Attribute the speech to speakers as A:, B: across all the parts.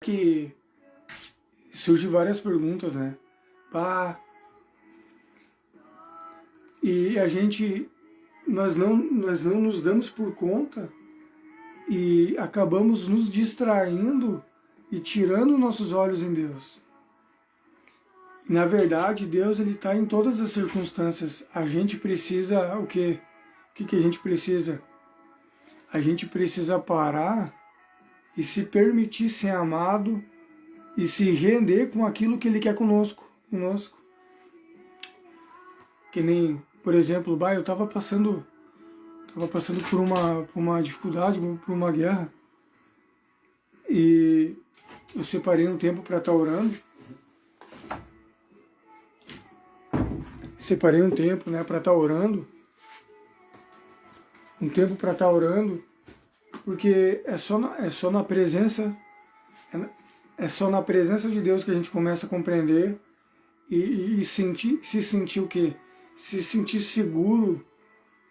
A: Que surgem várias perguntas, né? Pá, e nós não nos damos por conta e acabamos nos distraindo e tirando nossos olhos em Deus. Na verdade, Deus ele está em todas as circunstâncias. A gente precisa o quê? O que a gente precisa? A gente precisa parar e se permitir ser amado e se render com aquilo que Ele quer conosco. Que nem, por exemplo, eu estava passando por uma dificuldade, por uma guerra, e eu separei um tempo para estar orando. Separei um tempo, né, para estar orando. Um tempo para estar orando, porque é só na presença de Deus que a gente começa a compreender e se sentir o quê? Se sentir seguro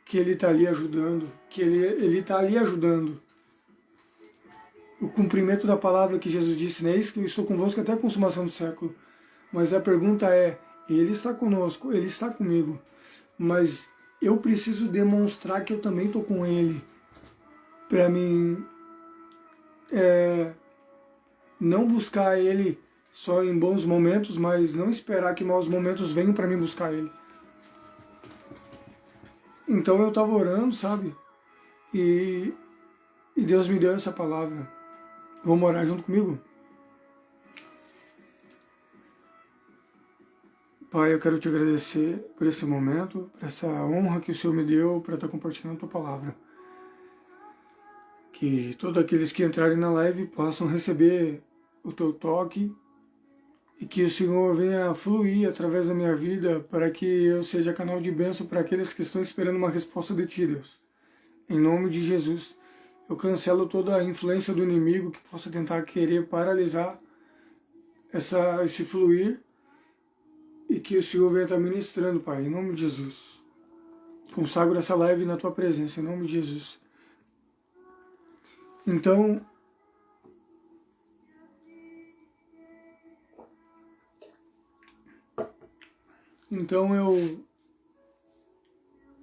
A: que Ele está ali ajudando, que Ele está ali ajudando. O cumprimento da palavra que Jesus disse, não é isso que eu estou convosco até a consumação do século. Mas a pergunta é, Ele está conosco, Ele está comigo, mas eu preciso demonstrar que eu também estou com Ele, para mim não buscar Ele só em bons momentos, mas não esperar que maus momentos venham para mim buscar Ele. Então eu estava orando, sabe? E Deus me deu essa palavra. Vamos orar junto comigo? Pai, eu quero te agradecer por esse momento, por essa honra que o Senhor me deu para estar compartilhando a tua palavra. Que todos aqueles que entrarem na live possam receber o teu toque e que o Senhor venha fluir através da minha vida para que eu seja canal de bênção para aqueles que estão esperando uma resposta de ti, Deus. Em nome de Jesus, eu cancelo toda a influência do inimigo que possa tentar querer paralisar esse fluir e que o Senhor venha estar ministrando, Pai, em nome de Jesus. Consagro essa live na tua presença, em nome de Jesus. Então,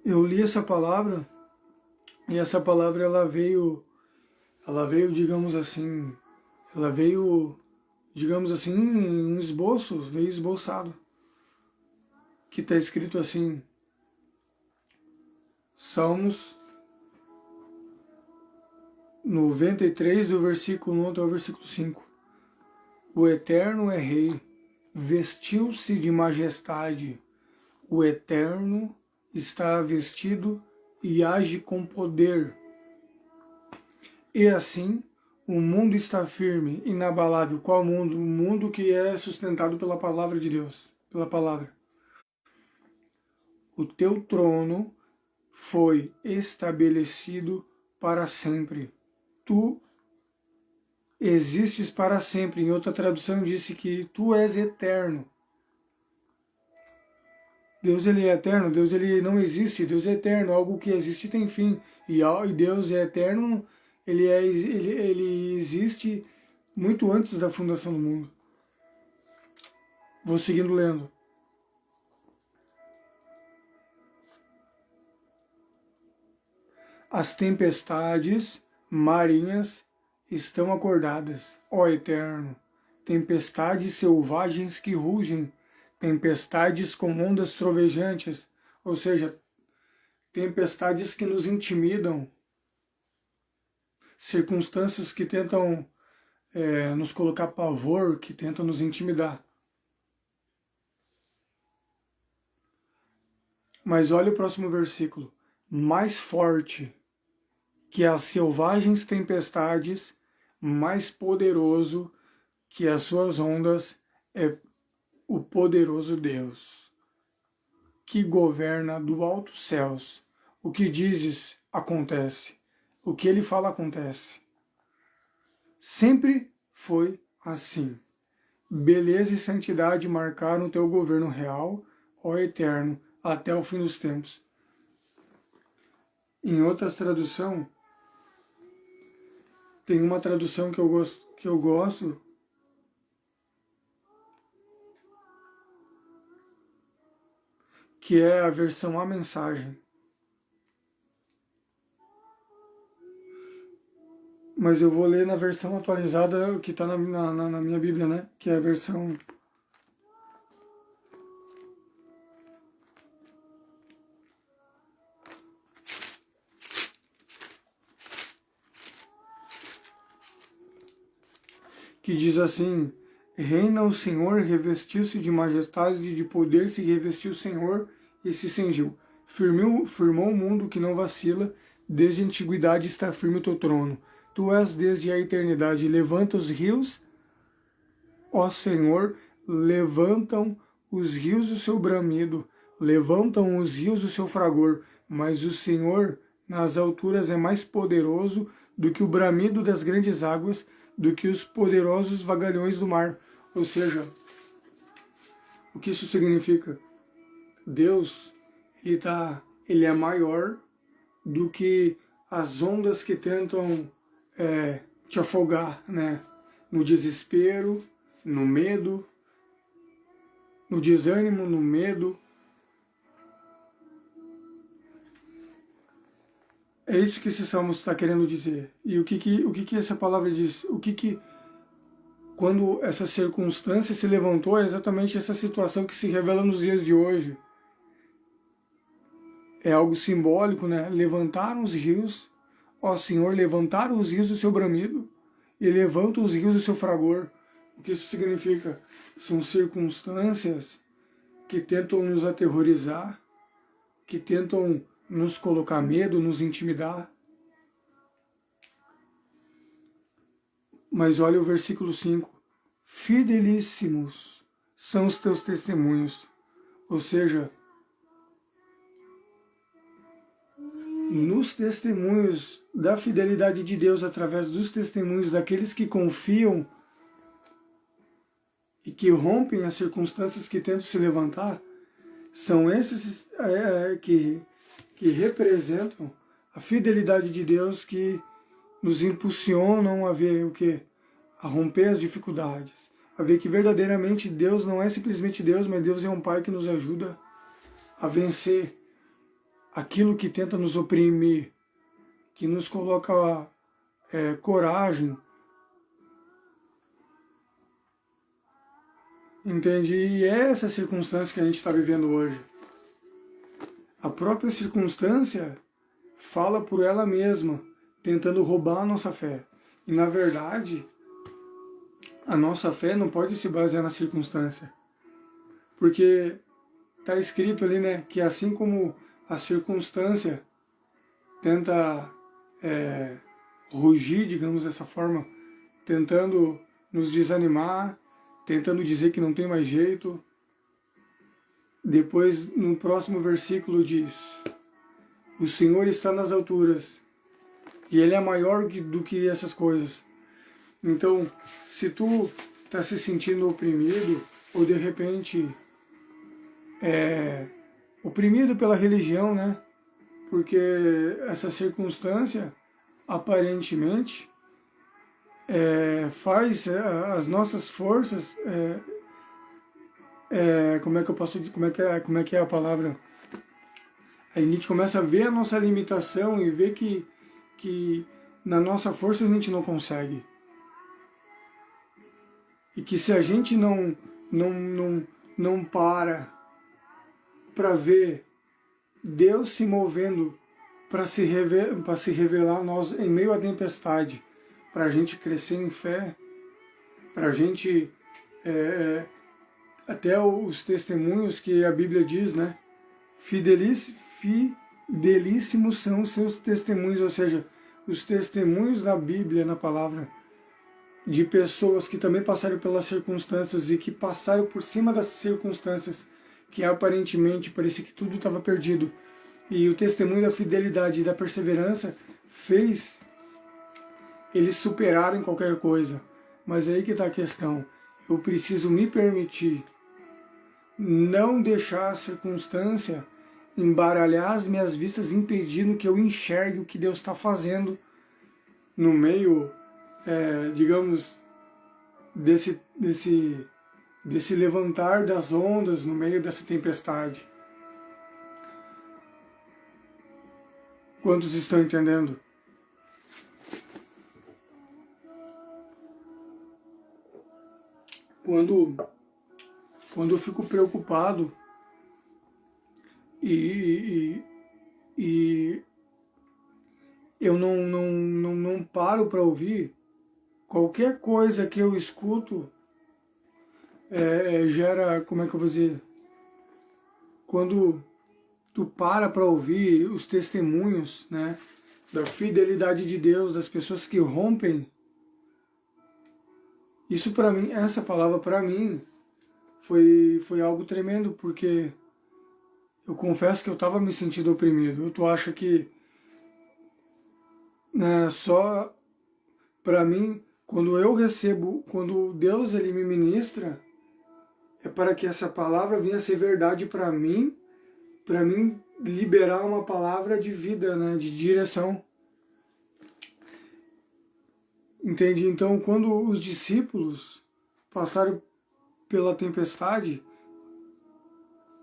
A: eu li essa palavra e essa palavra ela veio, digamos assim, em um esboço, veio esboçado, que está escrito assim, Salmos 93, do versículo 1 até o versículo 5. O Eterno é Rei, vestiu-se de majestade. O Eterno está vestido e age com poder. E assim, o mundo está firme, inabalável. Qual mundo? O mundo que é sustentado pela palavra de Deus, pela palavra. O teu trono foi estabelecido para sempre. Tu existes para sempre. Em outra tradução disse que tu és eterno. Deus ele é eterno, Deus ele não existe, Deus é eterno, algo que existe tem fim. E Deus é eterno, ele existe muito antes da fundação do mundo. Vou seguindo lendo. As tempestades marinhas estão acordadas, ó Eterno, tempestades selvagens que rugem, tempestades com ondas trovejantes, ou seja, tempestades que nos intimidam, circunstâncias que tentam nos colocar pavor, que tentam nos intimidar. Mas olha o próximo versículo. Mais forte que as selvagens tempestades, mais poderoso que as suas ondas é o poderoso Deus, que governa do alto céus. O que dizes acontece, o que ele fala acontece. Sempre foi assim. Beleza e santidade marcaram o teu governo real, ó Eterno, até o fim dos tempos. Em outras traduções, tem uma tradução que eu gosto, que é a versão A Mensagem. Mas eu vou ler na versão atualizada que está na minha Bíblia, né? Que é a versão... que diz assim: reina o Senhor, revestiu-se de majestade e de poder, se revestiu o Senhor e se cingiu. Firmou o mundo que não vacila, desde a antiguidade está firme o teu trono. Tu és desde a eternidade, levanta os rios, ó Senhor, levantam os rios o seu bramido, levantam os rios o seu fragor, mas o Senhor nas alturas é mais poderoso do que o bramido das grandes águas, do que os poderosos vagalhões do mar. Ou seja, o que isso significa? Deus, ele é maior do que as ondas que tentam te afogar, né? No desespero, no medo, no desânimo, no medo. É isso que esse salmo está querendo dizer. E o que essa palavra diz? Quando essa circunstância se levantou, é exatamente essa situação que se revela nos dias de hoje. É algo simbólico, né? Levantaram os rios, ó Senhor, levantaram os rios do seu bramido e levantam os rios do seu fragor. O que isso significa? São circunstâncias que tentam nos aterrorizar, que tentam nos colocar medo, nos intimidar. Mas olha o versículo 5. Fidelíssimos são os teus testemunhos. Ou seja, nos testemunhos da fidelidade de Deus, através dos testemunhos daqueles que confiam e que rompem as circunstâncias que tentam se levantar, são esses que representam a fidelidade de Deus, que nos impulsionam a ver o quê? A romper as dificuldades, a ver que verdadeiramente Deus não é simplesmente Deus, mas Deus é um Pai que nos ajuda a vencer aquilo que tenta nos oprimir, que nos coloca coragem, entende? E é essa circunstância que a gente está vivendo hoje. A própria circunstância fala por ela mesma, tentando roubar a nossa fé. E na verdade, a nossa fé não pode se basear na circunstância. Porque está escrito ali, né, que assim como a circunstância tenta rugir, digamos dessa forma, tentando nos desanimar, tentando dizer que não tem mais jeito. Depois, no próximo versículo diz: o Senhor está nas alturas e Ele é maior do que essas coisas. Então, se tu está se sentindo oprimido, ou de repente oprimido pela religião, né? Porque essa circunstância, aparentemente, faz as nossas forças, como é que é a palavra? A gente começa a ver a nossa limitação e ver que na nossa força a gente não consegue. E que se a gente não para ver Deus se movendo para se revelar a nós em meio à tempestade, para a gente crescer em fé, para a gente até os testemunhos que a Bíblia diz, né? Fidelíssimos são os seus testemunhos, ou seja, os testemunhos da Bíblia, na palavra, de pessoas que também passaram pelas circunstâncias e que passaram por cima das circunstâncias que aparentemente parecia que tudo estava perdido. E o testemunho da fidelidade e da perseverança fez eles superarem qualquer coisa. Mas aí que está a questão. Eu preciso me permitir não deixar a circunstância embaralhar as minhas vistas, impedindo que eu enxergue o que Deus está fazendo no meio, digamos, desse levantar das ondas, no meio dessa tempestade. Quantos estão entendendo? Quando eu fico preocupado e eu não paro para ouvir, qualquer coisa que eu escuto gera, como é que eu vou dizer, quando tu para ouvir os testemunhos, né, da fidelidade de Deus, das pessoas que rompem, isso para mim, essa palavra para mim foi algo tremendo, porque eu confesso que eu estava me sentindo oprimido. Tu acha que, né, só para mim, quando eu recebo, quando Deus ele me ministra, é para que essa palavra venha ser verdade para mim liberar uma palavra de vida, né, de direção. Entende? Então, quando os discípulos passaram pela tempestade,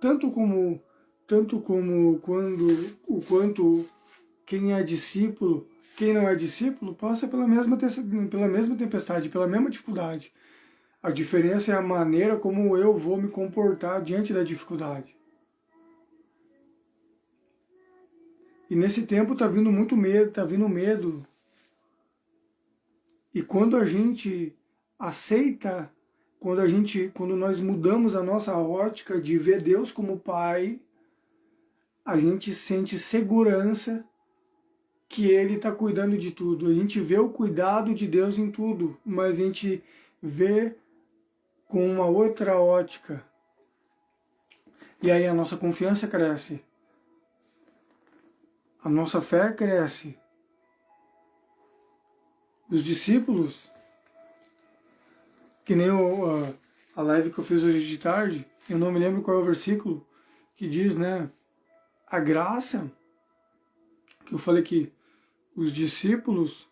A: tanto como quanto quem é discípulo, quem não é discípulo, passa pela mesma tempestade, pela mesma dificuldade. A diferença é a maneira como eu vou me comportar diante da dificuldade. E nesse tempo tá vindo muito medo, tá vindo medo. E quando a gente aceita, quando nós mudamos a nossa ótica de ver Deus como Pai, a gente sente segurança que Ele está cuidando de tudo. A gente vê o cuidado de Deus em tudo, mas a gente vê com uma outra ótica. E aí a nossa confiança cresce. A nossa fé cresce. Os discípulos, que nem a live que eu fiz hoje de tarde, eu não me lembro qual é o versículo, que diz, né, a graça, que eu falei que os discípulos,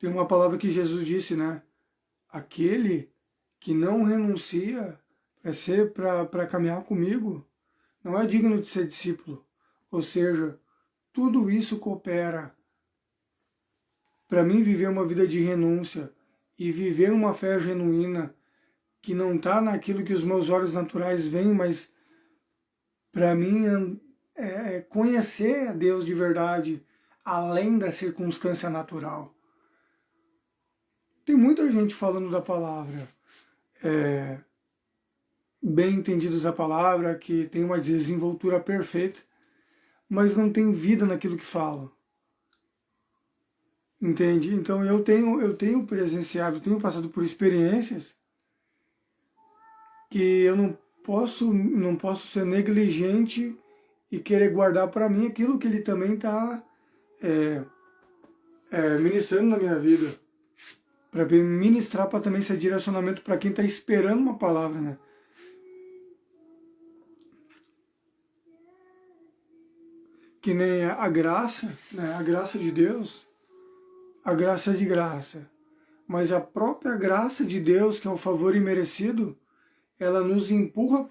A: tem uma palavra que Jesus disse, né, aquele que não renuncia para caminhar comigo, não é digno de ser discípulo. Ou seja, tudo isso coopera para mim viver uma vida de renúncia e viver uma fé genuína que não está naquilo que os meus olhos naturais veem, mas para mim é conhecer a Deus de verdade, além da circunstância natural. Tem muita gente falando da palavra, bem entendidos a palavra, que tem uma desenvoltura perfeita, mas não tem vida naquilo que fala. Entende? Então eu tenho presenciado, tenho passado por experiências que eu não posso ser negligente e querer guardar para mim aquilo que Ele também está ministrando na minha vida. Para ministrar, para também ser direcionamento para quem está esperando uma palavra, né? Que nem a graça, né? A graça de Deus, a graça é de graça. Mas a própria graça de Deus, que é o favor imerecido, ela nos empurra,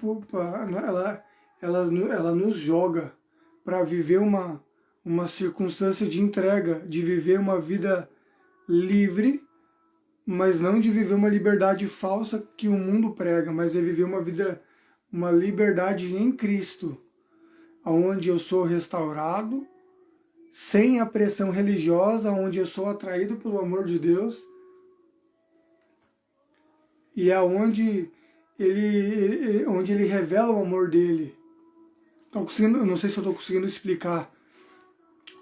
A: ela nos joga para viver uma circunstância de entrega, de viver uma vida livre, mas não de viver uma liberdade falsa que o mundo prega, mas é viver uma liberdade em Cristo, onde eu sou restaurado, sem a pressão religiosa, onde eu sou atraído pelo amor de Deus, e é onde ele revela o amor dele. Eu não sei se eu estou conseguindo explicar,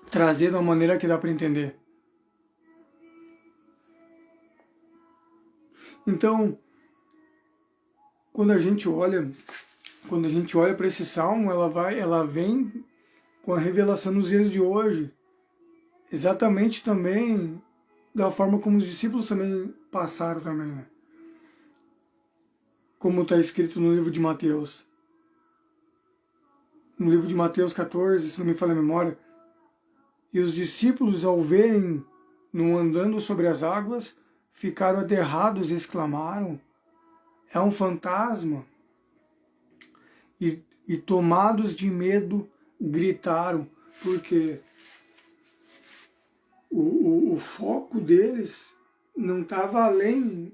A: trazer de uma maneira que dá para entender. Então, quando a gente olha para esse salmo, ela vem com a revelação nos dias de hoje, exatamente também da forma como os discípulos também passaram também, né? Como está escrito no livro de Mateus. No livro de Mateus 14, se não me falha a memória, e os discípulos, ao verem no andando sobre as águas, ficaram aterrados e exclamaram: é um fantasma! E tomados de medo, gritaram. Porque o foco deles não estava além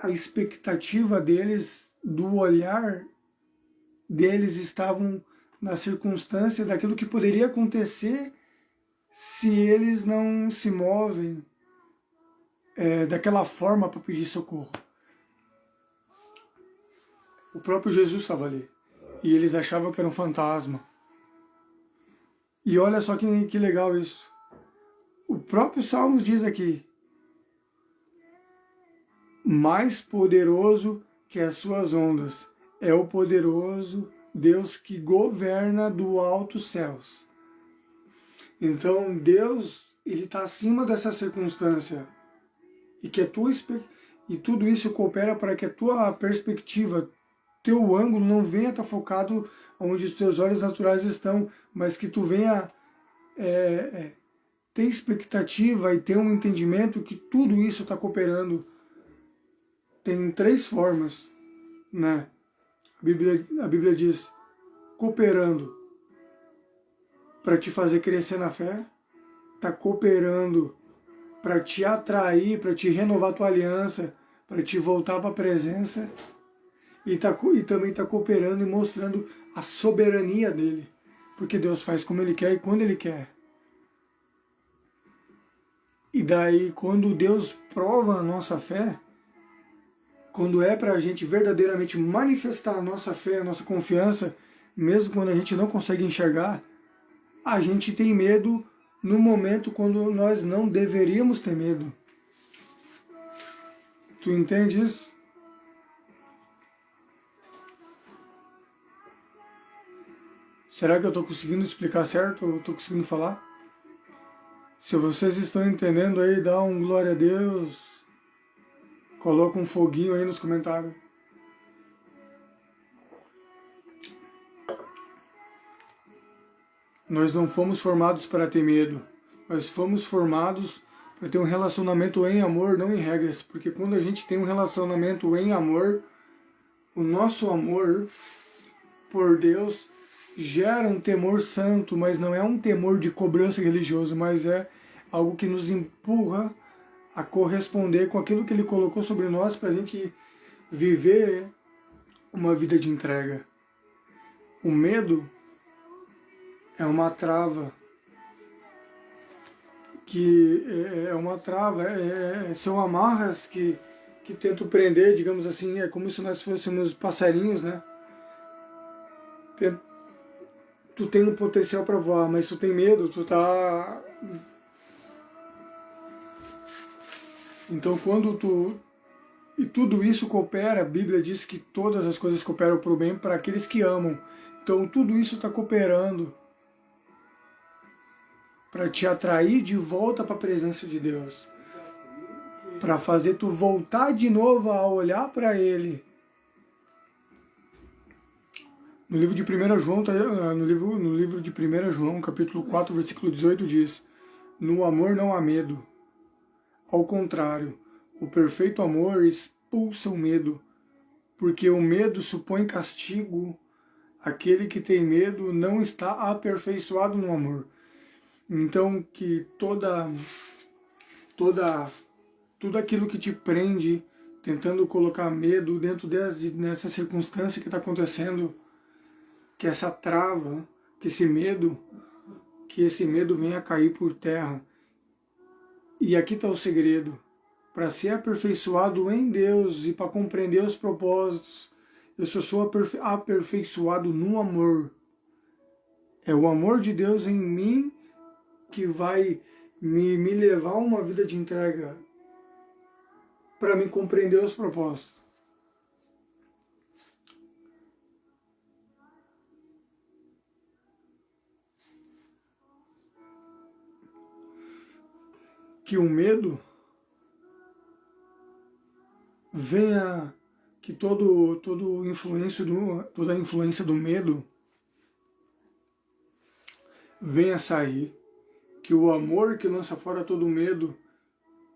A: a expectativa deles, do olhar deles estavam na circunstância daquilo que poderia acontecer se eles não se movem daquela forma para pedir socorro. O próprio Jesus estava ali e eles achavam que era um fantasma. E olha só que legal isso. O próprio Salmos diz aqui: mais poderoso que as suas ondas é o poderoso Deus que governa do altos céus. Então Deus, ele está acima dessa circunstância e que e tudo isso coopera para que a tua perspectiva, teu ângulo não venha estar focado onde os teus olhos naturais estão, mas que tu venha ter expectativa e ter um entendimento que tudo isso está cooperando. Tem 3 formas, né? A Bíblia diz: cooperando para te fazer crescer na fé, está cooperando para te atrair, para te renovar tua aliança, para te voltar para a presença, e também está cooperando e mostrando a soberania dele, porque Deus faz como ele quer e quando ele quer. E daí, quando Deus prova a nossa fé, quando é para a gente verdadeiramente manifestar a nossa fé, a nossa confiança, mesmo quando a gente não consegue enxergar, a gente tem medo no momento quando nós não deveríamos ter medo. Tu entende isso? Será que eu estou conseguindo explicar certo? Ou estou conseguindo falar? Se vocês estão entendendo aí, dá um glória a Deus. Coloca um foguinho aí nos comentários. Nós não fomos formados para ter medo. Nós fomos formados para ter um relacionamento em amor, não em regras. Porque quando a gente tem um relacionamento em amor, o nosso amor por Deus gera um temor santo, mas não é um temor de cobrança religioso, mas é algo que nos empurra a corresponder com aquilo que Ele colocou sobre nós para a gente viver uma vida de entrega. O medo é uma trava, são amarras que tentam prender, digamos assim, é como se nós fôssemos passarinhos, né? Tu tem um potencial para voar, mas tu tem medo, tu tá... Então e tudo isso coopera, a Bíblia diz que todas as coisas cooperam para o bem para aqueles que amam. Então tudo isso está cooperando para te atrair de volta para a presença de Deus, para fazer tu voltar de novo a olhar para Ele. No livro de 1 João, no livro de 1 João, capítulo 4, versículo 18, diz: no amor não há medo. Ao contrário, o perfeito amor expulsa o medo, porque o medo supõe castigo. Aquele que tem medo não está aperfeiçoado no amor. Então, que tudo aquilo que te prende, tentando colocar medo dentro dessa circunstância que está acontecendo, que essa trava, que esse medo venha a cair por terra. E aqui está o segredo: para ser aperfeiçoado em Deus e para compreender os propósitos, eu só sou aperfeiçoado no amor. É o amor de Deus em mim que vai me levar a uma vida de entrega para me compreender os propósitos. Que o medo venha, que toda a influência do medo venha sair, que o amor que lança fora todo medo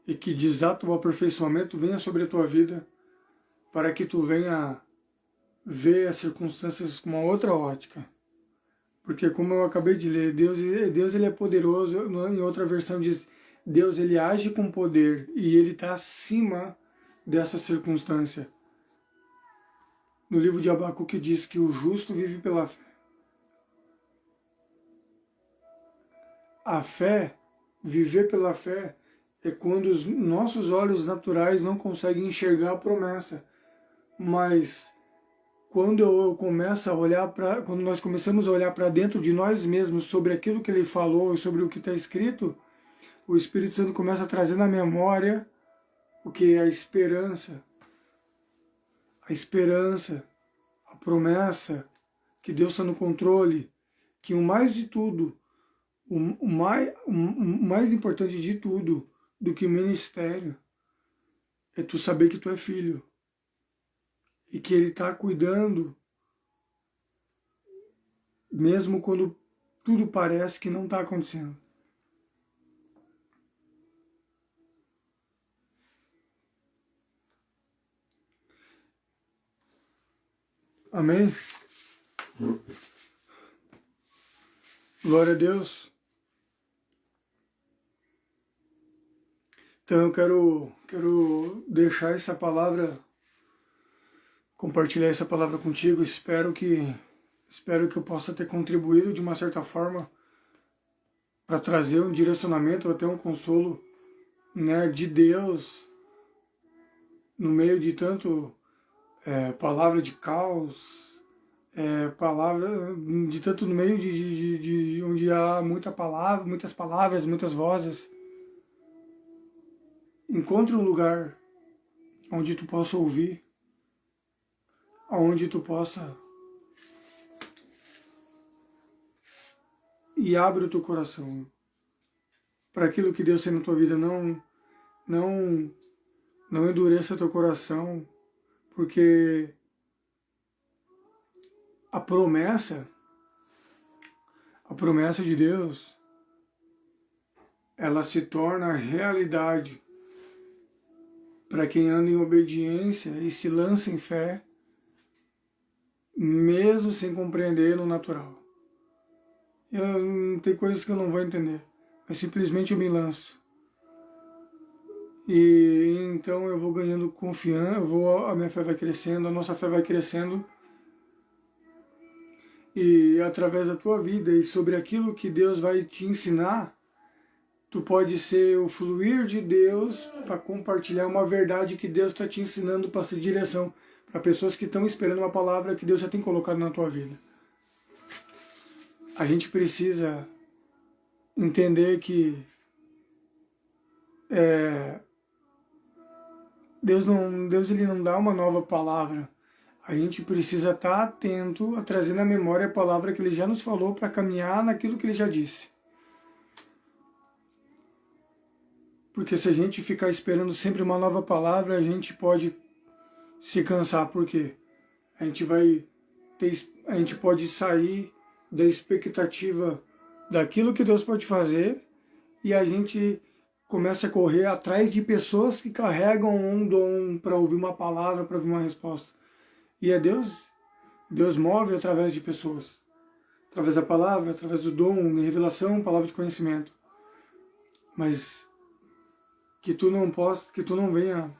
A: e que desata o aperfeiçoamento venha sobre a tua vida, para que tu venha ver as circunstâncias com uma outra ótica, Porque como eu acabei de ler, Deus ele é poderoso, em outra versão diz, Deus ele age com poder e ele está acima dessa circunstância. No livro de Abacuque diz que o justo vive pela fé. A fé, viver pela fé, é quando os nossos olhos naturais não conseguem enxergar a promessa. Mas quando eu começo a olhar quando nós começamos a olhar para dentro de nós mesmos sobre aquilo que ele falou e sobre o que está escrito, o Espírito Santo começa a trazer na memória o que é a esperança, a promessa, que Deus está no controle, que o mais de tudo, o mais importante de tudo do que ministério é tu saber que tu é filho e que ele está cuidando mesmo quando tudo parece que não está acontecendo. Amém? Glória a Deus. Então eu quero deixar essa palavra, compartilhar essa palavra contigo. Espero que eu possa ter contribuído de uma certa forma para trazer um direcionamento, até um consolo, né, de Deus no meio de tanto palavra de caos, palavra de tanto no meio de onde há muita palavra, muitas palavras, muitas vozes. Encontre um lugar onde tu possa ouvir, onde tu possa e abre o teu coração para aquilo que Deus tem na tua vida. Não endureça teu coração, porque a promessa de Deus, ela se torna realidade para quem anda em obediência e se lança em fé, mesmo sem compreender no natural. Tem coisas que eu não vou entender, mas simplesmente eu me lanço. E então eu vou ganhando confiança, a minha fé vai crescendo, a nossa fé vai crescendo. E através da tua vida e sobre aquilo que Deus vai te ensinar, tu pode ser o fluir de Deus para compartilhar uma verdade que Deus está te ensinando para ser direção para pessoas que estão esperando uma palavra que Deus já tem colocado na tua vida. A gente precisa entender que Deus ele não dá uma nova palavra. A gente precisa estar atento a trazer na memória a palavra que Ele já nos falou para caminhar naquilo que Ele já disse. Porque se a gente ficar esperando sempre uma nova palavra, a gente pode se cansar. Por quê? A gente pode sair da expectativa daquilo que Deus pode fazer e a gente começa a correr atrás de pessoas que carregam um dom para ouvir uma palavra, para ouvir uma resposta. E é Deus move através de pessoas, através da palavra, através do dom, da revelação, palavra de conhecimento. Mas que tu não venha,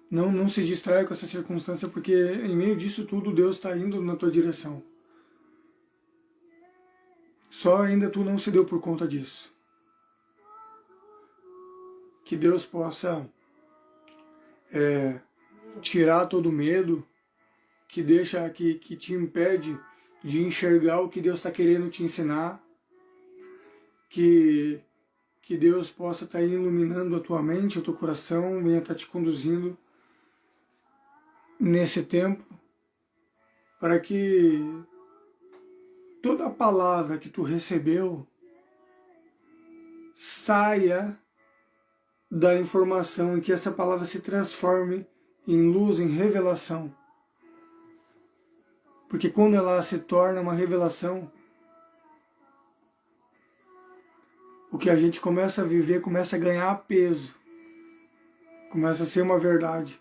A: não se distraia com essa circunstância, porque em meio disso tudo Deus está indo na tua direção. Só ainda tu não se deu por conta disso. Que Deus possa tirar todo o medo que te impede de enxergar o que Deus está querendo te ensinar, que Deus possa estar iluminando a tua mente, o teu coração, venha estar te conduzindo nesse tempo, para que toda a palavra que tu recebeu saia da informação e que essa palavra se transforme em luz, em revelação. Porque quando ela se torna uma revelação, o que a gente começa a viver começa a ganhar peso, começa a ser uma verdade.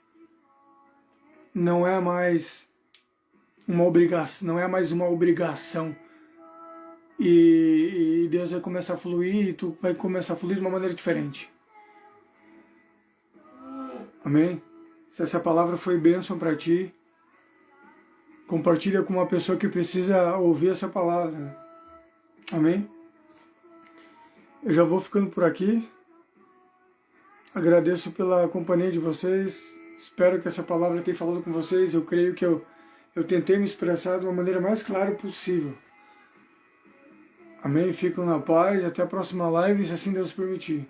A: Não é mais uma obrigação, e Deus vai começar a fluir e tu vai começar a fluir de uma maneira diferente. Amém? Se essa palavra foi bênção para ti, compartilha com uma pessoa que precisa ouvir essa palavra. Amém? Eu já vou ficando por aqui. Agradeço pela companhia de vocês. Espero que essa palavra tenha falado com vocês. Eu creio que eu tentei me expressar de uma maneira mais clara possível. Amém? Fiquem na paz. Até a próxima live, se assim Deus permitir.